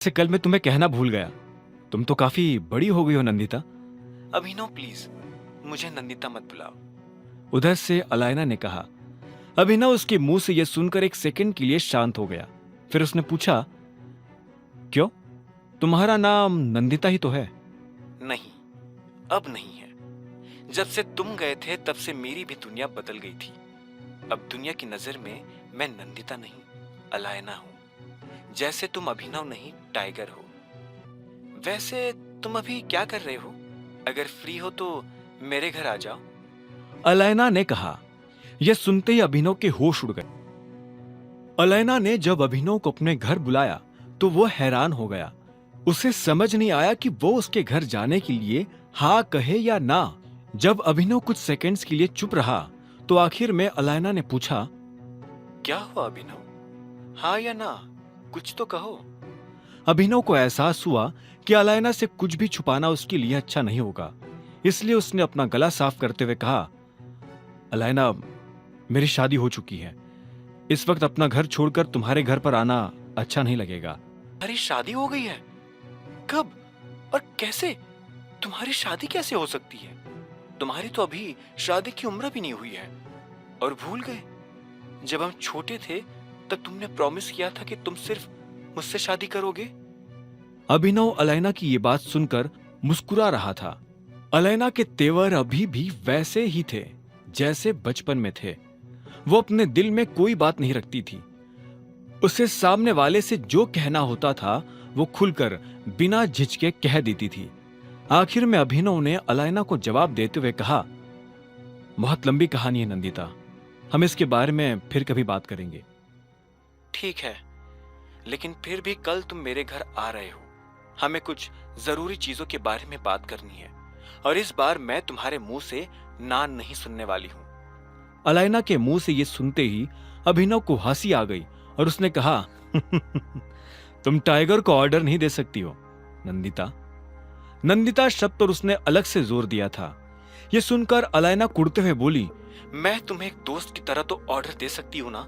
से कल मैं तुम्हें कहना भूल गया, तुम तो काफी बड़ी हो गई हो नंदिता। अभिनव प्लीज मुझे नंदिता मत बुलाओ। उधर से अलायना ने कहा। अभिनव उसके मुंह से यह सुनकर एक सेकंड के लिए शांत हो गया। फिर उसने पूछा, क्यों, तुम्हारा नाम नंदिता ही तो है। नहीं, अब नहीं है। जब से तुम गए थे तब से मेरी भी दुनिया बदल गई थी। अब दुनिया की नजर में मैं नंदिता नहीं, अलायना हूं। जैसे तुम अभिनव नहीं, टाइगर हो। वैसे तुम अभी क्या कर रहे हो? अगर फ्री हो तो मेरे घर आ जाओ। अलायना ने कहा। यह सुनते ही अभिनव के होश उड़ गए। अलायना ने जब अभिनव को अपने घर बुलाया तो वो हैरान हो गया। उसे समझ नहीं आया कि वो उसके घर जाने के लिए हाँ कहे या ना। जब अभिनव कुछ सेकंड्स के लिए चुप रहा तो आखिर में अलायना ने पूछा, क्या हुआ अभिनव? हाँ या ना, कुछ तो कहो। अभिनव को एहसास हुआ कि अलायना से कुछ भी छुपाना उसके लिए अच्छा नहीं होगा। इसलिए उसने अपना गला साफ करते हुए कहा, अलायना, मेरी शादी हो चुकी है। इस वक्त अपना घर छोड़कर तुम्हारे घर पर आना अच्छा नहीं लगेगा। तुम्हारी शादी हो गई है? कब और कैसे? तुम्हारी शादी कैसे हो सकती है? तुम्हारी तो अभी शादी की उम्र भी नहीं हुई है। और भूल गए, जब हम छोटे थे तब तुमने प्रॉमिस किया था कि तुम सिर्फ मुझसे शादी करोगे। अभिनव अलायना की ये बात सुनकर मुस्कुरा रहा था। अलायना के तेवर अभी भी वैसे ही थे जैसे बचपन में थे। वो अपने दिल में कोई बात नहीं रखती थी। उसे सामने वाले से जो कहना होता था वो खुलकर बिना झिझके कह देती थी। आखिर में अभिनव ने अलायना को जवाब देते हुए कहा, बहुत लंबी कहानी है नंदिता, हम इसके बारे में फिर कभी बात करेंगे। ठीक है, लेकिन फिर भी कल तुम मेरे घर आ रहे हो। हमें कुछ जरूरी चीजों के बारे में बात करनी है और इस बार मैं तुम्हारे मुंह से ना नहीं सुनने वाली हूं। अलायना के मुंह से ये सुनते ही अभिनव को हंसी आ गई और उसने कहा, तुम टाइगर को ऑर्डर नहीं दे सकती हो नंदिता। नंदिता शब्द पर उसने अलग से जोर दिया था। यह सुनकर अलायना कुड़ते हुए बोली, मैं तुम्हें एक दोस्त की तरह तो ऑर्डर दे सकती हूँ ना,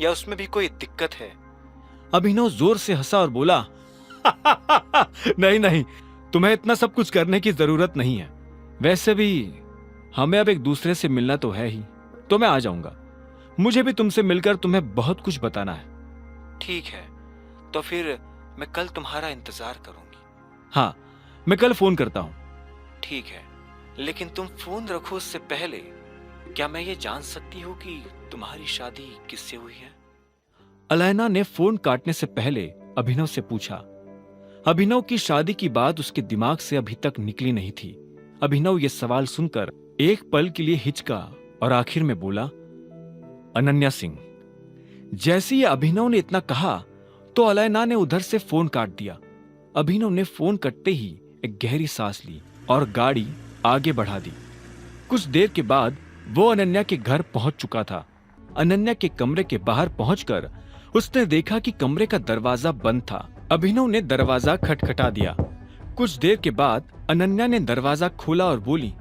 या उसमें भी कोई दिक्कत है? अभिनव जोर से हंसा और बोला, नहीं नहीं, तुम्हें इतना सब कुछ करने की जरूरत नहीं है। वैसे भी हमें अब एक दूसरे से मिलना तो है ही, तो मैं आ जाऊंगा। मुझे भी तुमसे मिलकर तुम्हें बहुत कुछ बताना है। ठीक है, तो फिर मैं कल तुम्हारा इंतजार करूंगी। हाँ, मैं कल फोन करता हूं। ठीक है, लेकिन तुम फोन रखो उससे पहले क्या मैं ये जान सकती हूँ कि तुम्हारी शादी किससे हुई है? अलायना ने फोन काटने से पहले अभिनव से पूछा। अभिनव की शादी की बात उसके दिमाग से अभी तक निकली नहीं थी। अभिनव यह सवाल सुनकर एक पल के लिए हिचका और आखिर में बोला, अनन्या सिंह। जैसे ही अभिनव ने इतना कहा तो अलायना ने उधर से फोन काट दिया। अभिनव ने फोन कटते ही एक गहरी सांस ली और गाड़ी आगे बढ़ा दी। कुछ देर के बाद वो अनन्या के घर पहुंच चुका था। अनन्या के कमरे के बाहर पहुंचकर उसने देखा कि कमरे का दरवाजा बंद था। अभिनव ने दरवाजा खटखटा दिया। कुछ देर के बाद अनन्या ने दरवाजा खोला और बोली,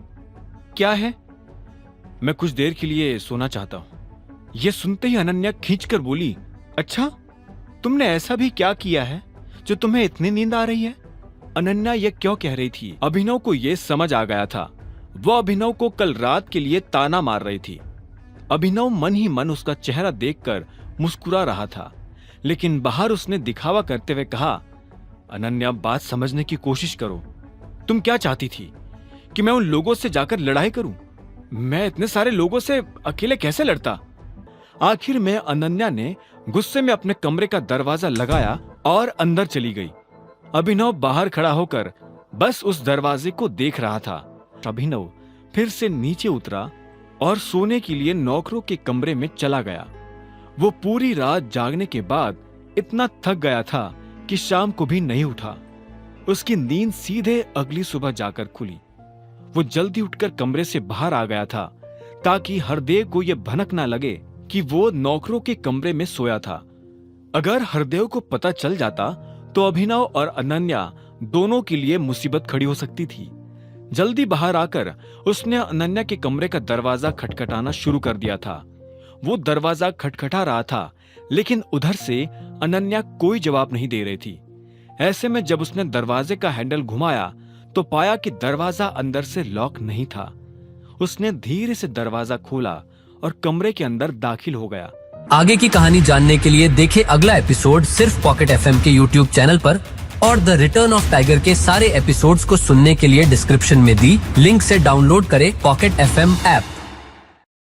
क्या है? मैं कुछ देर के लिए सोना चाहता हूं। यह सुनते ही अनन्या खींचकर बोली, अच्छा, तुमने ऐसा भी क्या किया है जो तुम्हें इतनी नींद आ रही है? अनन्या यह क्यों कह रही थी, अभिनव को यह समझ आ गया था। वो अभिनव को कल रात के लिए ताना मार रही थी। अभिनव मन ही मन उसका चेहरा देखकर मुस्कुरा रहा था, लेकिन बाहर उसने दिखावा करते हुए कहा, अनन्या, बात समझने की कोशिश करो। तुम क्या चाहती थी कि मैं उन लोगों से जाकर लड़ाई करूं? मैं इतने सारे लोगों से अकेले कैसे लड़ता? आखिर में अनन्या ने गुस्से में अपने कमरे का दरवाजा लगाया और अंदर चली गई। अभिनव बाहर खड़ा होकर बस उस दरवाजे को देख रहा था। अभिनव फिर से नीचे उतरा और सोने के लिए नौकरों के कमरे में चला गया। वो पूरी रात जागने के बाद इतना थक गया था कि शाम को भी नहीं उठा। उसकी नींद सीधे अगली सुबह जाकर खुली। वो जल्दी उठकर कमरे से बाहर आ गया था ताकि हरदेव को यह भनक ना लगे कि वो नौकरों के कमरे में सोया था। अगर हरदेव को पता चल जाता तो अभिनव और अनन्या दोनों के लिए मुसीबत खड़ी हो सकती थी। जल्दी बाहर आकर उसने अनन्या के कमरे का दरवाजा खटखटाना शुरू कर दिया था। वो दरवाजा खटखटा रहा था, लेकिन उधर से अनन्या कोई जवाब नहीं दे रही थी। ऐसे में जब उसने दरवाजे का हैंडल घुमाया तो पाया कि दरवाजा अंदर से लॉक नहीं था। उसने धीरे से दरवाजा खोला और कमरे के अंदर दाखिल हो गया। आगे की कहानी जानने के लिए देखें अगला एपिसोड सिर्फ पॉकेट एफएम के यूट्यूब चैनल पर, और द रिटर्न ऑफ टाइगर के सारे एपिसोड्स को सुनने के लिए डिस्क्रिप्शन में दी लिंक से डाउनलोड करें पॉकेट एफएम ऐप।